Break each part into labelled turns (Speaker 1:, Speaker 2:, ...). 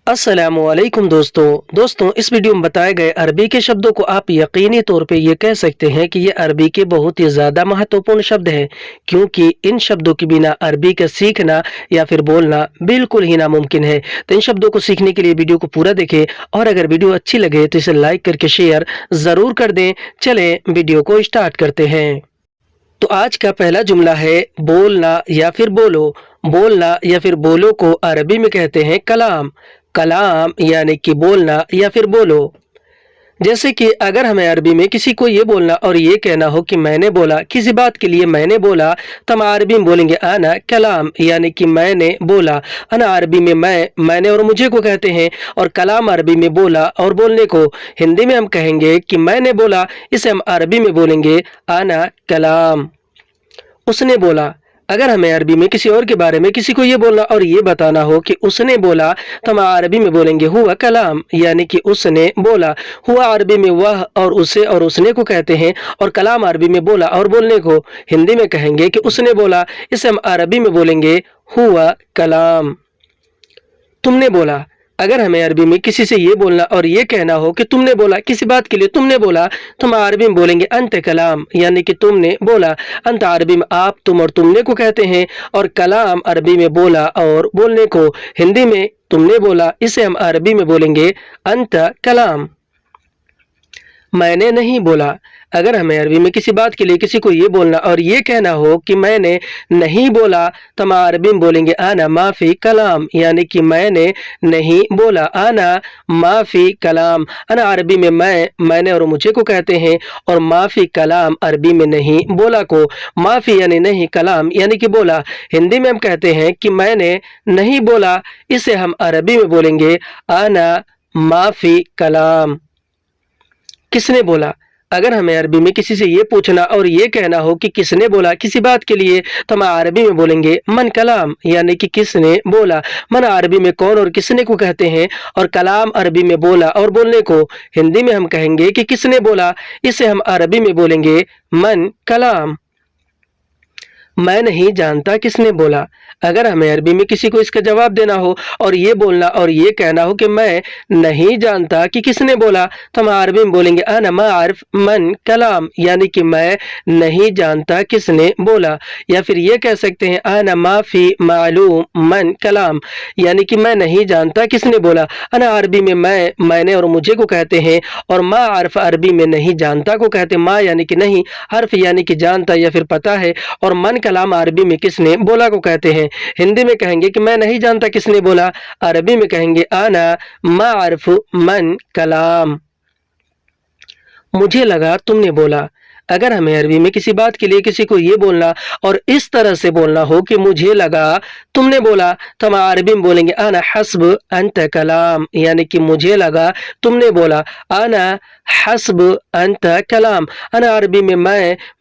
Speaker 1: अस्सलामुअलैकुम दोस्तों इस वीडियो में बताए गए अरबी के शब्दों को आप यकीनी तौर पे ये कह सकते हैं कि ये अरबी के बहुत ही ज़्यादा महत्वपूर्ण शब्द हैं, क्योंकि इन शब्दों के बिना अरबी का सीखना या फिर बोलना बिल्कुल ही नामुमकिन है। तो इन शब्दों को सीखने के लिए वीडियो को पूरा देखें और अगर वीडियो अच्छी लगे तो इसे लाइक करके शेयर ज़रूर कर दें। चलें वीडियो को स्टार्ट करते हैं। तो आज का पहला जुमला है बोलना या फिर बोलो। बोलना या फिर बोलो को अरबी में कहते हैं कलाम। कलाम यानी कि बोलना या फिर बोलो। जैसे कि अगर हमें अरबी में किसी को ये बोलना और ये कहना हो कि मैंने बोला, किसी बात के लिए मैंने बोला, तो हम अरबी में बोलेंगे आना कलाम यानी कि मैंने बोला। अना अरबी में मैंने और मुझे को कहते हैं, और कलाम अरबी में बोला और बोलने को। हिंदी में हम कहेंगे कि मैंने बोला, इसे हम अरबी में बोलेंगे आना कलाम। उसने बोला। अगर हमें अरबी में किसी और के बारे में किसी को ये बोलना और ये बताना हो कि उसने बोला, तो हम अरबी में बोलेंगे हुआ कलाम यानी कि उसने बोला। हुआ अरबी में वह और उसे और उसने को कहते हैं, और कलाम अरबी में बोला और बोलने को। हिंदी में कहेंगे कि उसने बोला, इसे हम अरबी में बोलेंगे हुआ कलाम। तुमने बोला। अगर हमें अरबी में किसी से ये बोलना और ये कहना हो कि तुमने बोला, किसी बात के लिए तुमने बोला, तो हम अरबी में बोलेंगे अंत कलाम यानी कि तुमने बोला। अंत अरबी में आप, तुम और तुमने को कहते हैं, और कलाम अरबी में बोला और बोलने को। हिंदी में तुमने बोला, इसे हम अरबी में बोलेंगे अंत कलाम। मैंने नहीं बोला। अगर हमें अरबी में किसी बात के लिए किसी को ये बोलना और ये कहना हो कि मैंने नहीं बोला, तो हम अरबी में बोलेंगे आना माफी कलाम यानी कि मैंने नहीं बोला। आना माफी कलाम। अना अरबी में मैंने और मुझे को कहते हैं, और माफी कलाम अरबी में नहीं बोला को। माफी यानी नहीं, कलाम यानी कि बोला। हिंदी में हम कहते हैं कि मैंने नहीं बोला, इसे हम अरबी में बोलेंगे आना माफी कलाम। किसने बोला। अगर हमें अरबी में किसी से ये पूछना और ये कहना हो कि किसने बोला किसी बात के लिए, तो हम अरबी में बोलेंगे मन कलाम यानी कि किसने बोला। मन अरबी में कौन और किसने को कहते हैं, और कलाम अरबी में बोला और बोलने को। हिंदी में हम कहेंगे कि किसने बोला, इसे हम अरबी में बोलेंगे मन कलाम। मैं नहीं जानता किसने बोला। अगर हमें अरबी में किसी को इसका जवाब देना हो और ये बोलना और ये कहना हो कि मैं नहीं जानता कि किसने बोला, तो हम अरबी में बोलेंगे अना मा आरिफ मन कलाम यानी कि मैं नहीं जानता किसने बोला। या फिर ये कह सकते हैं अना माफी मालूम मन कलाम यानी कि मैं नहीं जानता किसने बोला। अना अरबी में मैंने और मुझे को कहते हैं, और मा आरिफ अरबी में नहीं जानता को कहते हैं। मा यानी कि नहीं, हर्फ यानी कि जानता या फिर पता है, और मन कलाम अरबी में किसने बोला को कहते हैं। हिंदी में कहेंगे कि मैं नहीं जानता किसने बोला, अरबी में कहेंगे आना मारिफ मन कलाम। मुझे लगा तुमने बोला। अगर हमें अरबी में किसी बात के लिए किसी को ये बोलना और इस तरह से बोलना हो कि मुझे लगा तुमने बोला, तो हम अरबी में बोलेंगे आना हस्ब अंत कलाम यानी कि मुझे लगा तुमने बोला। आना हस्ब अंत कलाम। अना अरबी में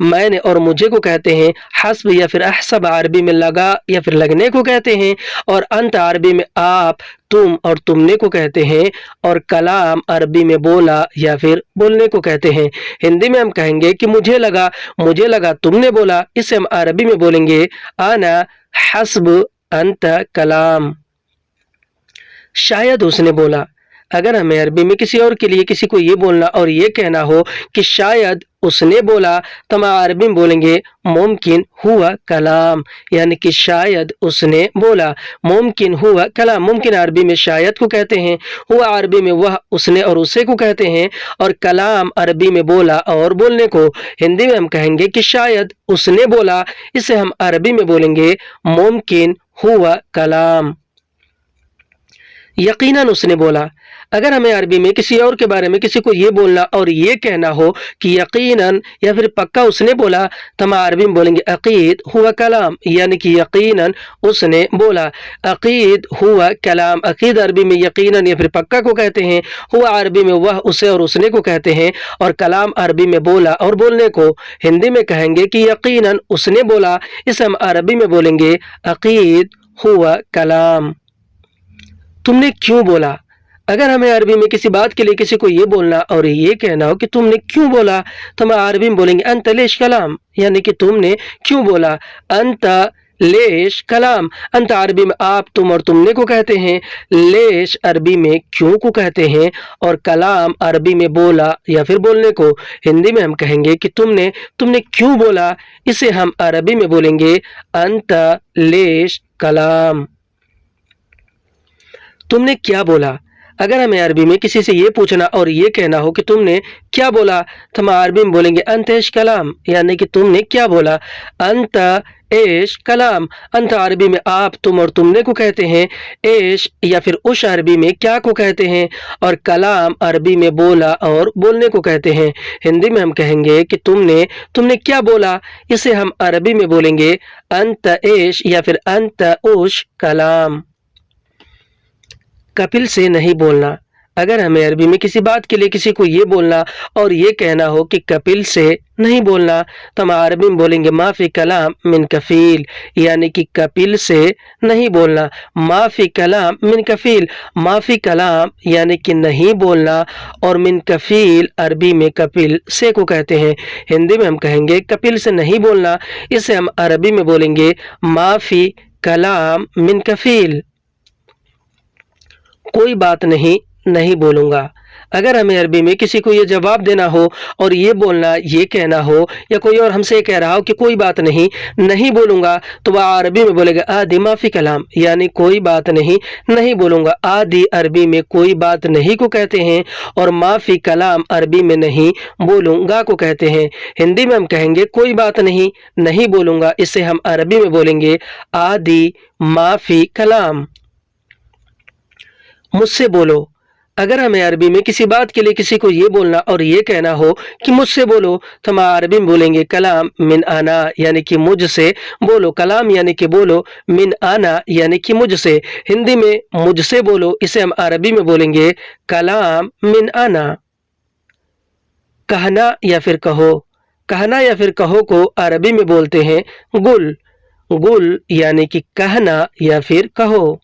Speaker 1: मैंने और मुझे को कहते हैं। हस्ब या फिर अहसब अरबी में लगा या फिर लगने को कहते हैं, और अंत अरबी में आप, तुम और तुमने को कहते हैं, और कलाम अरबी में बोला या फिर बोलने को कहते हैं। हिंदी में हम कहेंगे कि मुझे लगा तुमने बोला, इसे हम अरबी में बोलेंगे आना हस्ब अंत कलाम। शायद उसने बोला। अगर हमें अरबी में किसी और के लिए किसी को ये बोलना और ये कहना हो कि शायद उसने बोला, तो हम अरबी में बोलेंगे मुमकिन हुआ कलाम यानी कि शायद उसने बोला। मुमकिन हुआ कलाम। मुमकिन अरबी में शायद को कहते हैं, हुआ अरबी में वह, उसने और उसे को कहते हैं, और कलाम अरबी में बोला और बोलने को। हिंदी में हम कहेंगे कि शायद उसने बोला, इसे हम अरबी में बोलेंगे मुमकिन हुआ कलाम। यकीनन उसने बोला। अगर हमें अरबी में किसी और के बारे में किसी को ये बोलना और ये कहना हो कि यकीनन या फिर पक्का उसने बोला, तो हम अरबी में बोलेंगे अकीद हुआ कलाम यानी कि यकीनन उसने बोला। अकीद हुआ कलाम। अकीद अरबी में यकीनन या फिर पक्का को कहते हैं। हुआ अरबी में वह, उसे और उसने को कहते हैं, और कलाम अरबी में बोला और बोलने को। हिंदी में कहेंगे कि यकीनन उसने बोला, इसे हम अरबी में बोलेंगे अकीद हुआ कलाम। तुमने क्यों बोला। अगर हमें अरबी में किसी बात के लिए किसी को ये बोलना और ये कहना हो कि तुमने क्यों बोला, तो हम अरबी में बोलेंगे अंत लेश कलाम यानी कि तुमने क्यों बोला। अंत लेश कलाम। अंत अरबी में आप, तुम और तुमने को कहते हैं। लेश अरबी में क्यों को कहते हैं। और कलाम अरबी में बोला या फिर बोलने को। हिंदी में हम कहेंगे कि तुमने तुमने क्यों बोला, इसे हम अरबी में बोलेंगे अंत लेश कलाम। तुमने क्या बोला। अगर हमें अरबी में किसी से ये पूछना और ये कहना हो कि तुमने क्या बोला, तो हम अरबी में बोलेंगे अंत एश कलाम, यानी कि तुमने क्या बोला। अंत एश कलाम। अंत अरबी में आप, तुम और तुमने को कहते हैं। एश या फिर उश अरबी में क्या को कहते हैं। और कलाम अरबी में बोला और बोलने को कहते हैं। हिंदी में हम कहेंगे कि तुमने तुमने क्या बोला, इसे हम अरबी में बोलेंगे अंत एश या फिर अंत उश कलाम। कपिल से नहीं बोलना। अगर हमें अरबी में किसी बात के लिए किसी को ये बोलना और ये कहना हो कि कपिल से नहीं बोलना, तो हम अरबी में बोलेंगे माफी कलाम मिन कफील, यानी कि कपिल से नहीं बोलना। माफी कलाम मिन कफील। माफी कलाम यानी कि नहीं बोलना, और मिन कफील अरबी में कपिल से को कहते हैं। हिंदी में हम कहेंगे कपिल से नहीं बोलना, इसे हम अरबी में बोलेंगे माफी कलाम मिन कफील। कोई बात नहीं, नहीं बोलूंगा। अगर हमें अरबी में किसी को ये जवाब देना हो और ये बोलना, ये कहना हो, या कोई और हमसे कह रहा हो कि कोई बात नहीं, नहीं बोलूंगा, तो वह अरबी में बोलेगा आदि माफी कलाम, यानी कोई बात नहीं, नहीं बोलूंगा। आदि अरबी में कोई बात नहीं को कहते हैं, और माफी कलाम अरबी में नहीं बोलूंगा को कहते हैं। हिंदी में हम कहेंगे कोई बात नहीं, नहीं बोलूंगा, इसे हम अरबी में बोलेंगे आदि माफी कलाम। मुझसे बोलो। अगर हमें अरबी में किसी बात के लिए किसी को ये बोलना और ये कहना हो कि मुझसे बोलो, तो हम अरबी में बोलेंगे कलाम मिन आना, यानी कि मुझसे बोलो। कलाम यानी कि बोलो, मिन आना यानी कि मुझसे। हिंदी में मुझसे बोलो, इसे हम अरबी में बोलेंगे कलाम मिन आना। कहना या फिर कहो। कहना या फिर कहो को अरबी में बोलते हैं गुल। गुल यानी कि कहना या फिर कहो।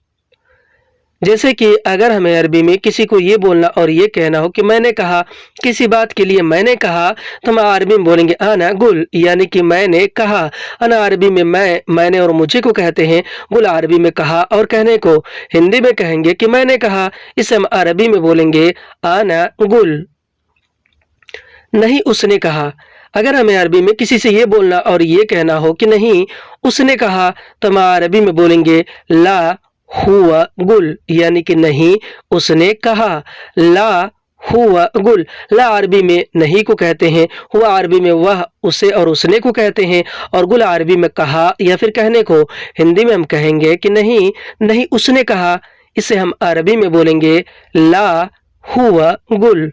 Speaker 1: जैसे कि अगर हमें अरबी में किसी को ये बोलना और ये कहना हो कि मैंने कहा, किसी बात के लिए मैंने कहा, तो हम अरबी में बोलेंगे आना गुल, यानी कि मैंने कहा। अना अरबी में मैंने और मुझे को कहते हैं। गुल अरबी में कहा और कहने को। हिंदी में कहेंगे कि मैंने कहा, इसे हम अरबी में बोलेंगे आना गुल। नहीं उसने कहा। अगर हमें अरबी में किसी से ये बोलना और ये कहना हो कि नहीं उसने कहा, तो हम अरबी में बोलेंगे ला हुआ गुल, यानी कि नहीं उसने कहा। ला हुआ गुल। ला अरबी में नहीं को कहते हैं। हुआ अरबी में वह, उसे और उसने को कहते हैं। और गुल अरबी में कहा या फिर कहने को। हिंदी में हम कहेंगे कि नहीं नहीं उसने कहा, इसे हम अरबी में बोलेंगे ला हुआ गुल।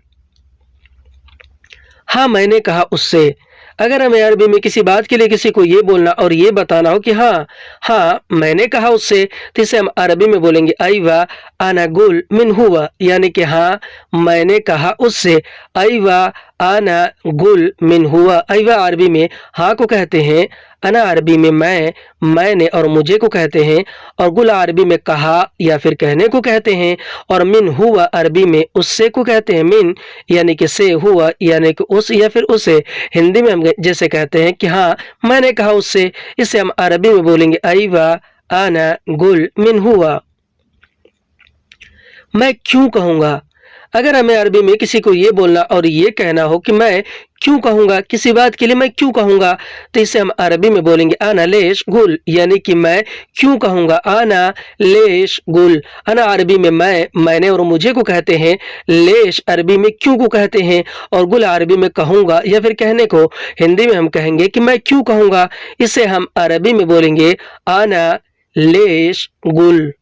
Speaker 1: हाँ मैंने कहा उससे। अगर हमें अरबी में किसी बात के लिए किसी को ये बोलना और ये बताना हो कि हाँ मैंने कहा उससे, तो इसे हम अरबी में बोलेंगे अयवा आना गुल मिन हुआ, यानी कि हाँ मैंने कहा उससे। अयवा आना गुल मिन हुआ। अयवा अरबी में हाँ को कहते हैं। अना अरबी में मैंने और मुझे को कहते हैं। और गुल अरबी में कहा या फिर कहने को कहते हैं। और मिन हुआ अरबी में उससे को कहते हैं। मिन यानी कि से, हुआ यानी कि उस या फिर उसे। हिंदी में हम जैसे कहते हैं कि हाँ मैंने कहा उससे, इसे हम अरबी में बोलेंगे अयवा आना गुल मिन हुआ। मैं क्यों कहूँगा। अगर हमें अरबी में किसी को ये बोलना और ये कहना हो कि मैं क्यों कहूँगा, किसी बात के लिए मैं क्यों कहूँगा, तो इसे हम अरबी में बोलेंगे आना लेश गुल, यानी कि मैं क्यों कहूँगा। आना लेश गुल। अना अरबी में मैंने और मुझे को कहते हैं। लेश अरबी में क्यों को कहते हैं। और गुल अरबी में कहूँगा या फिर कहने को। हिंदी में हम कहेंगे कि मैं क्यों कहूँगा, इसे हम अरबी में बोलेंगे आना लेश गुल।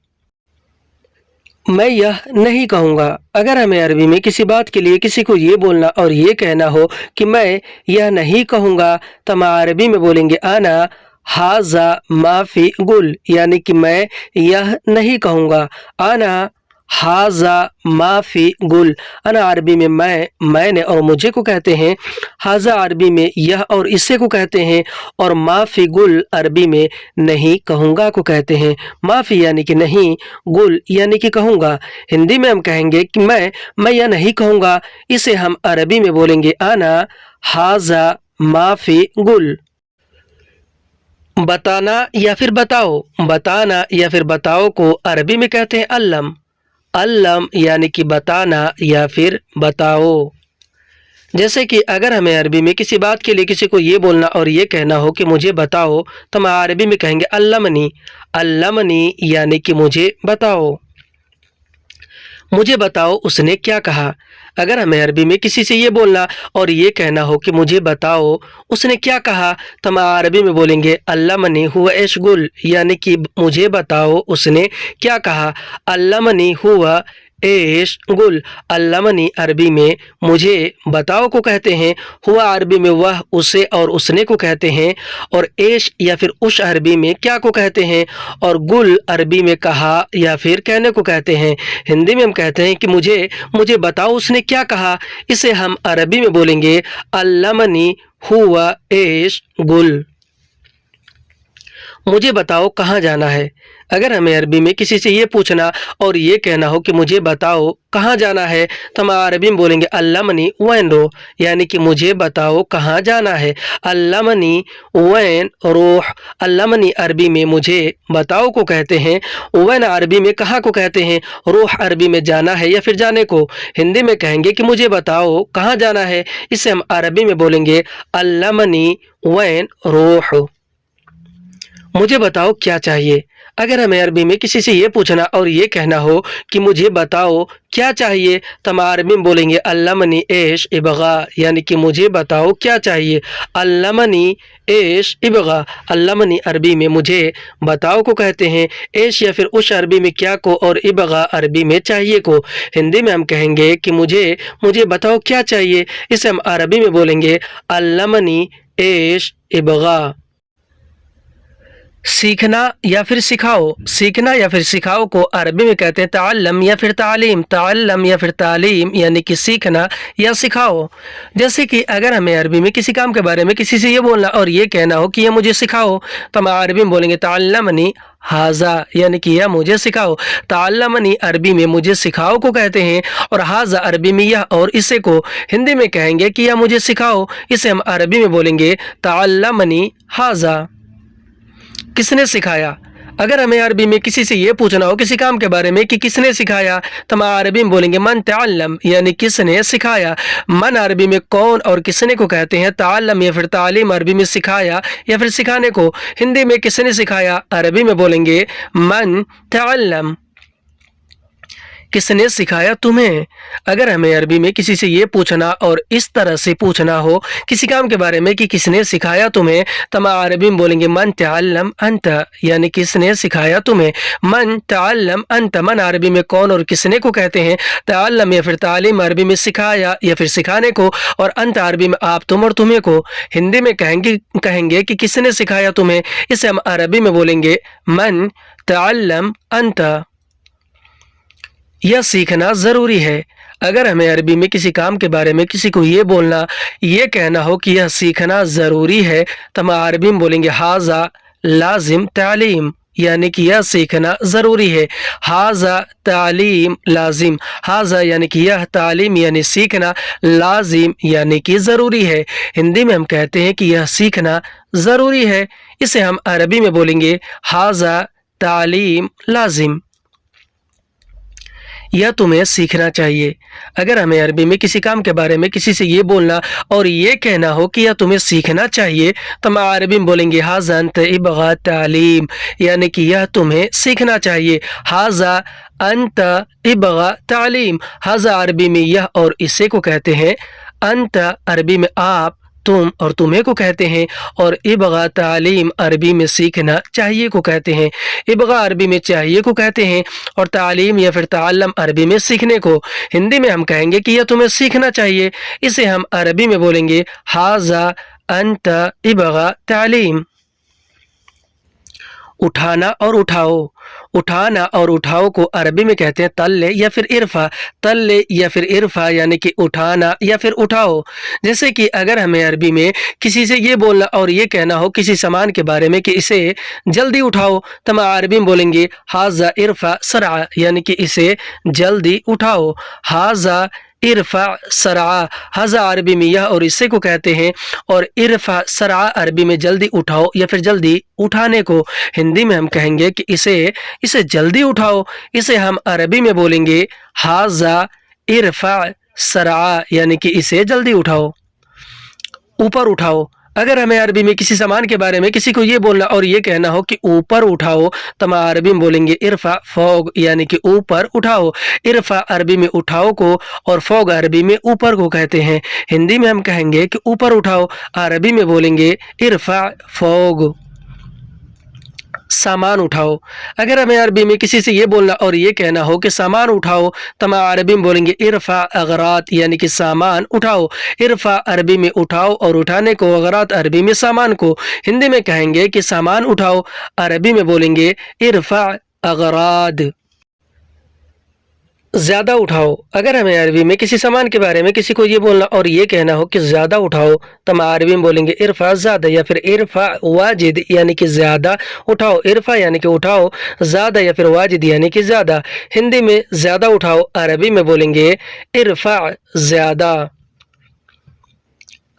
Speaker 1: मैं यह नहीं कहूँगा। अगर हमें अरबी में किसी बात के लिए किसी को ये बोलना और ये कहना हो कि मैं यह नहीं कहूँगा, तो हम अरबी में बोलेंगे आना हाजा माफी गुल, यानी कि मैं यह नहीं कहूँगा। आना हाजा माफी गुल। अना अरबी में मैंने और मुझे को कहते हैं। हाजा अरबी में यह और इससे को कहते हैं। और माफी गुल अरबी में नहीं कहूँगा को कहते हैं। माफी यानी कि नहीं, गुल यानी कि कहूँगा। हिंदी में हम कहेंगे कि मैं यह नहीं कहूँगा, इसे हम अरबी में बोलेंगे आना हाजा माफी गुल। अना अरबी में यह और इससे को कहते हैं। हाजा अरबी में यह और इससे को कहते हैं। और माफी गुल अरबी में नहीं कहूँगा को कहते हैं। हिंदी में हम कहेंगे कि मैं यह नहीं कहूँगा, इसे हम अरबी में बोलेंगे आना हाजा माफी गुल। अना अरबी में मैं यह और इससे को कहते हैं। हाजा माफी गुल। बताना या फिर बताओ। बताना या फिर बताओ को अरबी में कहते हैं अल्लम। अल्लम यानी कि बताना या फिर बताओ। जैसे कि अगर हमें अरबी में किसी बात के लिए किसी को ये बोलना और ये कहना हो कि मुझे बताओ, तो हम अरबी में कहेंगे अल्लमनी। अल्लमनी यानी कि मुझे बताओ। मुझे बताओ उसने क्या कहा। अगर हमें अरबी में किसी से ये बोलना और ये कहना हो कि मुझे बताओ उसने क्या कहा, तो हम अरबी में बोलेंगे अल्लमनी हुवा एशगुल, यानी कि मुझे बताओ उसने क्या कहा। अल्लमनी हुवा एश गुल। अल्लमनी अरबी में मुझे बताओ को कहते हैं, हुआ अरबी में वह उसे और उसने को कहते हैं, और एश या फिर उश अरबी में क्या को कहते हैं, और गुल अरबी में कहा या फिर कहने को कहते हैं। हिंदी में हम कहते हैं कि मुझे बताओ उसने क्या कहा, इसे हम अरबी में बोलेंगे अल्लमनी हुआ एश गुल। मुझे बताओ कहाँ जाना है। अगर हमें अरबी में किसी से ये पूछना और ये कहना हो कि मुझे बताओ कहाँ जाना है, तो हम अरबी में बोलेंगे अल्लमनी वैन रो, यानी कि मुझे बताओ कहाँ जाना है। अल्लमनी वैन रोह। अल्लमनी अरबी में मुझे बताओ को कहते हैं, वैन अरबी में कहाँ को कहते हैं, रोह अरबी में जाना है या फिर जाने को। हिंदी में कहेंगे कि मुझे बताओ कहाँ जाना है, इसे हम अरबी में बोलेंगे अल्लमनी वैन रोह। मुझे बताओ क्या चाहिए। अगर हमें अरबी में किसी से ये पूछना और ये कहना हो कि मुझे बताओ क्या चाहिए, तो हम अरबी में बोलेंगे अल्लमनी एश इबगा, यानी कि मुझे बताओ क्या चाहिए। अल्लमनी एश इबगा। अल्लमनी अरबी में मुझे बताओ को कहते हैं, एश या फिर उश अरबी में क्या को, और इबगा अरबी में चाहिए को। हिंदी में हम कहेंगे कि मुझे बताओ क्या चाहिए, इसे हम अरबी में बोलेंगे अल्लमनी एश इबगा। सीखना या फिर सिखाओ। सीखना या फिर सिखाओ को अरबी में कहते हैं ताल्लम या फिर तालीम। ताल्लम या फिर तालीम यानी कि सीखना या सिखाओ। जैसे कि अगर हमें अरबी में किसी काम के बारे में किसी से ये बोलना और ये कहना हो कि ये मुझे सिखाओ, तो हम अरबी में बोलेंगे ताल्लमनी हाजा, यानी कि यह मुझे सिखाओ। ताल्लमनी अरबी में मुझे सिखाओ को कहते हैं, और हाजा अरबी में यह और इसे को। हिंदी में कहेंगे कि यह मुझे सिखाओ, इसे हम अरबी में बोलेंगे ताल्लमनी हाजा। किसने सिखाया। अगर हमें अरबी में किसी से ये पूछना हो किसी काम के बारे में कि किसने सिखाया, तो हम अरबी में बोलेंगे मन ताल्लम, यानी किसने सिखाया। मन अरबी में कौन और किसने को कहते हैं। ताल्लम या फिर तालीम अरबी में सिखाया या फिर सिखाने को। हिंदी में किसने सिखाया, अरबी में बोलेंगे मन ताल्लम। किसने सिखाया तुम्हें। अगर हमें अरबी में किसी से ये पूछना और इस तरह से पूछना हो किसी काम के बारे में कि किसने सिखाया तुम्हें, तो हम अरबी में बोलेंगे मन तअल्लम अंत, यानी किसने सिखाया तुम्हें। मन तअल्लम अंत। मन अरबी में कौन और किसने को कहते हैं। तअल्लम या फिर तालीम अरबी में सिखाया या फिर सिखाने को, और अंत अरबी में आप तुम और तुम्हें को। हिंदी में कहेंगे कि किसने सिखाया तुम्हें, इसे हम अरबी में बोलेंगे मन तअल्लम अंत। यह सीखना ज़रूरी है। अगर हमें अरबी में किसी काम के बारे में किसी को ये बोलना ये कहना हो कि यह सीखना ज़रूरी है, तो हम अरबी में बोलेंगे हाजा लाजिम तालीम, यानी कि यह सीखना ज़रूरी है। हाजा तालीम लाजिम। हाजा यानी कि यह, तालीम यानी सीखना, लाजिम यानी कि ज़रूरी है। हिंदी में हम कहते हैं कि यह सीखना ज़रूरी है, इसे हम अरबी में बोलेंगे हाजा तालीम लाजिम। यह तुम्हें सीखना चाहिए। अगर हमें अरबी में किसी काम के बारे में किसी से ये बोलना और ये कहना हो कि यह तुम्हें सीखना चाहिए, तो हम अरबी में बोलेंगे हाज़ा अंत इबगा तालीम, यानी कि यह तुम्हें सीखना चाहिए। हाज़ा अंत इबगा तालीम। हाज़ा अरबी में यह और इसे को कहते हैं। अंत अरबी में आप, तुम और तुम्हें को कहते हैं, और इबगा तालीम अरबी में सीखना चाहिए को कहते हैं। इबगा अरबी में चाहिए को कहते हैं, और तालीम या फिर ताल्लम अरबी में सीखने को। हिंदी में हम कहेंगे कि यह तुम्हें सीखना चाहिए, इसे हम अरबी में बोलेंगे हाज़ा अंत इबगा तालीम। उठाना और उठाओ। उठाना और उठाओ को अरबी में कहते हैं तल्ले या फिर इरफा। तल्ले या फिर इरफा यानी कि उठाना या फिर उठाओ। जैसे कि अगर हमें अरबी में किसी से ये बोलना और ये कहना हो किसी सामान के बारे में कि इसे जल्दी उठाओ, तो हम अरबी में बोलेंगे हाज़ा इरफा सरा, यानी कि इसे जल्दी उठाओ। हाज़ा इरफा सरआ, हज़ा अरबी में यह और इससे को कहते हैं, और इरफा सरआ अरबी में जल्दी उठाओ या फिर जल्दी उठाने को हिंदी में हम कहेंगे कि इसे जल्दी उठाओ। इसे हम अरबी में बोलेंगे हाज़ा इरफा सरआ, यानी कि इसे जल्दी उठाओ, ऊपर उठाओ। अगर हमें अरबी में किसी सामान के बारे में किसी को ये बोलना और ये कहना हो कि ऊपर उठाओ, तो हम अरबी में बोलेंगे इरफा फौग, यानी कि ऊपर उठाओ। इरफा अरबी में उठाओ को और फौग अरबी में ऊपर को कहते हैं। हिंदी में हम कहेंगे कि ऊपर उठाओ, अरबी में बोलेंगे इरफा फौग। सामान उठाओ। अगर हमें अरबी में किसी से ये बोलना और ये कहना हो कि सामान उठाओ, तो हम अरबी में बोलेंगे इरफा अगरात, यानी कि सामान उठाओ। इरफा अरबी में उठाओ और उठाने को, अगरात अरबी में सामान को। हिंदी में कहेंगे कि सामान उठाओ, अरबी में बोलेंगे इरफा अगराद। ज़्यादा उठाओ। अगर हमें अरबी में किसी सामान के बारे में किसी को ये बोलना और ये कहना हो कि ज़्यादा उठाओ, तो हम अरबी में बोलेंगे इरफा ज़्यादा या फिर इरफा वाजिद, यानी कि ज़्यादा उठाओ। इरफा यानी कि उठाओ, ज़्यादा या फिर वाजिद यानी कि ज़्यादा। हिंदी में ज़्यादा उठाओ, अरबी में बोलेंगे इरफा ज़्यादा।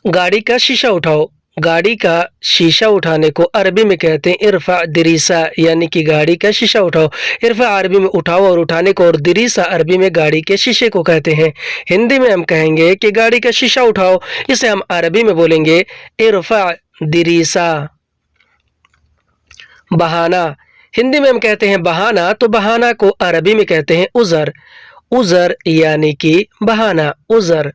Speaker 1: गाड़ी का शीशा उठाओ। गाड़ी का शीशा उठाने को अरबी में कहते हैं इरफा दिरीसा, यानी कि गाड़ी का शीशा उठाओ। इरफा अरबी में उठाओ और उठाने को, और दिरीसा अरबी में गाड़ी के शीशे को कहते हैं। हिंदी में हम कहेंगे कि गाड़ी का शीशा उठाओ, इसे हम अरबी में बोलेंगे इरफा दिरीसा। बहाना। हिंदी में हम कहते हैं बहाना, तो बहाना को अरबी में कहते हैं उज़र। उज़र यानी कि बहाना, उज़र।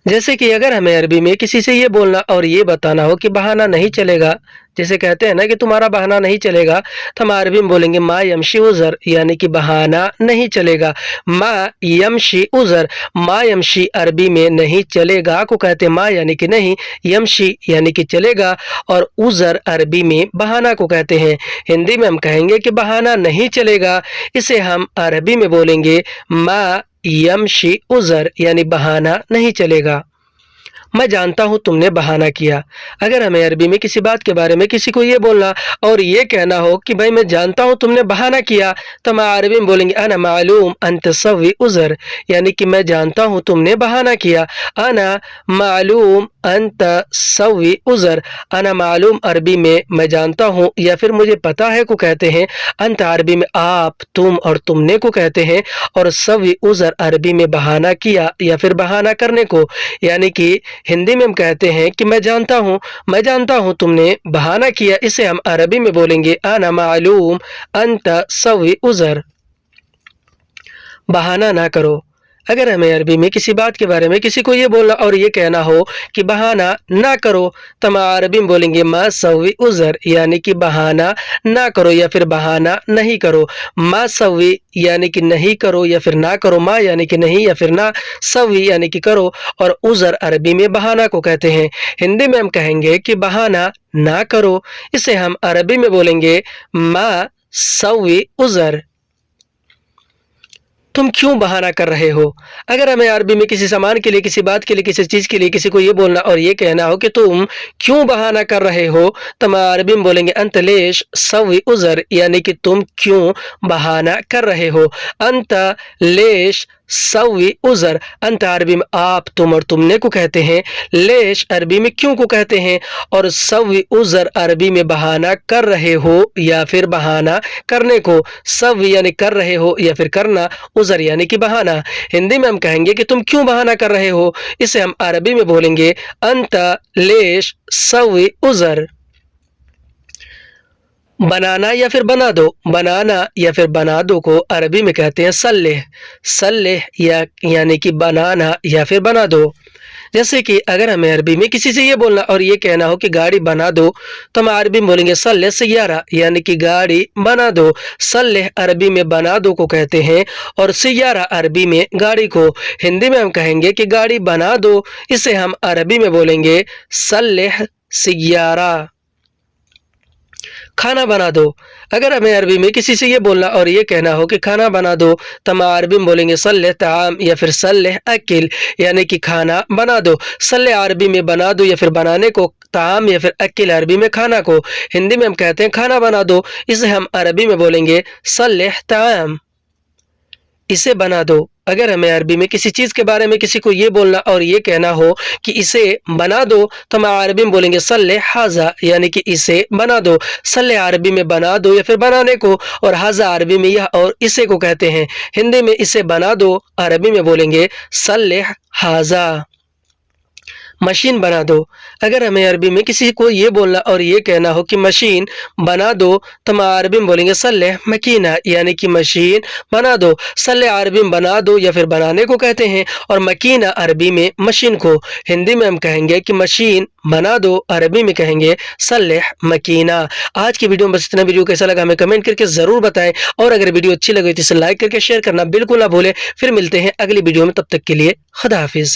Speaker 1: जैसे कि अगर हमें अरबी में किसी से ये बोलना और ये बताना हो कि बहाना नहीं चलेगा, जैसे कहते हैं ना कि तुम्हारा बहाना नहीं चलेगा, तो हम अरबी में बोलेंगे मा यमशी उज़र, यानी कि बहाना नहीं चलेगा। मा यमशी उज़र, मा यमशी अरबी में नहीं चलेगा को कहते हैं मा यानी कि नहीं, यमशी यानी कि चलेगा, और उज़र अरबी में बहाना को कहते हैं। हिंदी में हम कहेंगे कि बहाना नहीं चलेगा, इसे हम अरबी में बोलेंगे मा यमशी उज़र, यानी बहाना नहीं चलेगा। मैं जानता हूँ तुमने बहाना किया। अगर हमें अरबी में किसी बात के बारे में किसी को ये बोलना और ये कहना हो कि भाई मैं जानता हूँ तुमने बहाना किया, तो हम अरबी में बोलेंगे अना मालूम अन तसवी उज़र, यानी कि मैं जानता हूँ तुमने बहाना किया। अना मालूम अन तसवी उज़र। अना मालूम अरबी में मैं जानता हूँ या फिर मुझे पता है को कहते हैं। अंत अरबी में आप, तुम और तुमने को कहते हैं, और सवी उज़र अरबी में बहाना किया या फिर बहाना करने को, यानी कि हिंदी में हम कहते हैं कि मैं जानता हूँ तुमने बहाना किया, इसे हम अरबी में बोलेंगे अना मालूम अंत सवी उज़र। बहाना ना करो। अगर हमें अरबी में किसी बात के बारे में किसी को ये बोलना और ये कहना हो कि बहाना ना करो, तो हम अरबी में बोलेंगे मा सवी उज़र, यानी कि बहाना ना करो या फिर बहाना नहीं करो। मा सवी यानी कि नहीं करो या फिर ना करो, मा यानी कि नहीं या फिर ना, सवी यानी कि करो, और उज़र अरबी में बहाना को कहते हैं। हिंदी में हम कहेंगे कि बहाना ना करो, इसे हम अरबी में बोलेंगे मा सवी उज़र। तुम क्यों बहाना कर रहे हो। अगर हमें अरबी में किसी सामान के लिए, किसी बात के लिए, किसी चीज़ के लिए किसी को ये बोलना और ये कहना हो कि तुम क्यों बहाना कर रहे हो, तो हम अरबी में बोलेंगे अंत लेश सवी उज़र, यानी कि तुम क्यों बहाना कर रहे हो। अंत लेश सवी उज़र। अंत अरबी में आप, तुम और तुमने को कहते हैं। लेश अरबी में क्यों को कहते हैं, और सवी उज़र अरबी में बहाना कर रहे हो या फिर बहाना करने को। सवी यानी कर रहे हो या फिर करना, उज़र यानी कि बहाना। हिंदी में हम कहेंगे कि तुम क्यों बहाना कर रहे हो, इसे हम अरबी में बोलेंगे अंत लेश सवी उज़र। बनाना या फिर बना दो। बनाना या फिर बना दो को अरबी में कहते हैं सल्लेह। सल्लेह यानी कि बनाना या फिर बना दो। जैसे कि अगर हमें अरबी में किसी से ये बोलना और ये कहना हो कि गाड़ी बना दो, तो हम अरबी में बोलेंगे सल्लेह सय्यारा, यानी कि गाड़ी बना दो। सल्लेह अरबी में बना दो को कहते हैं, और सय्यारा अरबी में गाड़ी को। हिंदी में हम कहेंगे कि गाड़ी बना दो, इसे हम अरबी में बोलेंगे सल्लेह सय्यारा। खाना बना दो। अगर हमें अरबी में किसी से ये बोलना और ये कहना हो कि खाना बना दो, तो हम अरबी में बोलेंगे सल्लेह ताम या फिर सल्लेह अकिल, यानी कि खाना बना दो। सल्लेह अरबी में बना दो या फिर बनाने को, ताम या फिर अकिल अरबी में खाना को। हिंदी में हम कहते हैं खाना बना दो, इसे हम अरबी में बोलेंगे सल्लेह ताम। इसे बना दो। अगर हमें अरबी में किसी चीज़ के बारे में किसी को ये बोलना और ये कहना हो कि इसे बना दो, तो हम अरबी में बोलेंगे सल्ले हाजा, यानी कि इसे बना दो। सल्ले अरबी में बना दो या फिर बनाने को, और हाजा अरबी में यह और इसे को कहते हैं। हिंदी में इसे बना दो अरबी में बोलेंगे सल्ले हाजा। मशीन बना दो। अगर हमें अरबी में किसी को ये बोलना और ये कहना हो कि मशीन बना दो, तो हम अरबी में बोलेंगे सल्ले मकीना, यानी कि मशीन बना दो। सल्ले अरबी में बना दो या फिर बनाने को कहते हैं, और मकीना अरबी में मशीन को। हिंदी में हम कहेंगे कि मशीन बना दो, अरबी में कहेंगे सल्ले मकीना। आज की वीडियो में बस इतना। वीडियो कैसा लगा हमें कमेंट करके ज़रूर बताएं, और अगर वीडियो अच्छी लगी तो इसे लाइक करके शेयर करना बिल्कुल ना भूलें। फिर मिलते हैं अगली वीडियो में, तब तक के लिए खुदा हाफिज़।